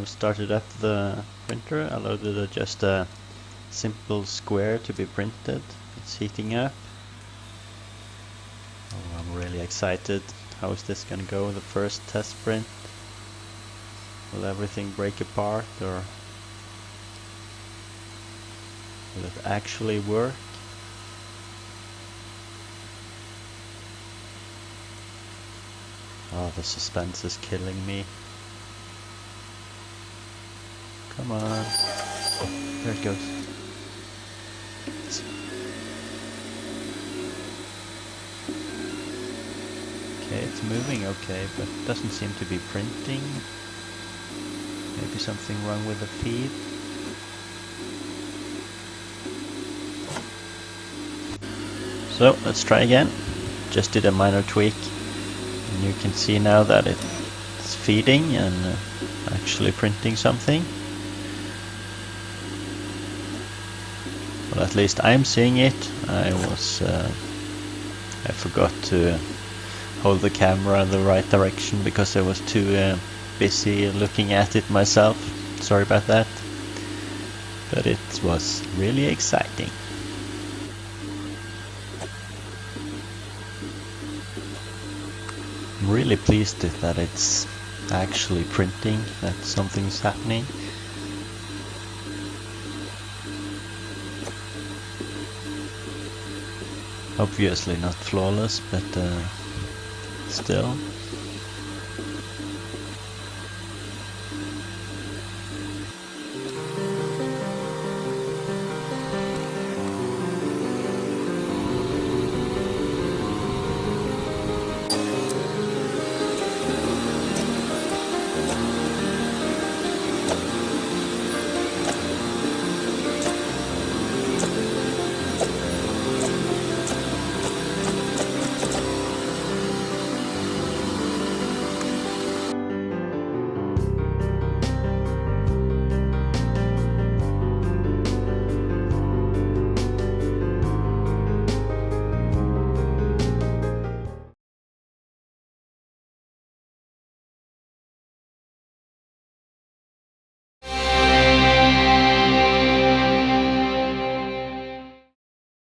I've started up the printer. I loaded just a simple square to be printed. It's heating up. Oh, I'm really excited. How is this gonna go? The first test print? Will everything break apart, or will it actually work? Oh, the suspense is killing me. Come on. There it goes. Okay, it's moving okay, but it doesn't seem to be printing. Maybe something wrong with the feed. So let's try again. Just did a minor tweak. And you can see now that it's feeding and actually printing something. Well, at least I'm seeing it. I forgot to hold the camera in the right direction because I was too busy looking at it myself. Sorry about that. But it was really exciting. I'm really pleased that it's actually printing, that something's happening. Obviously not flawless, but still.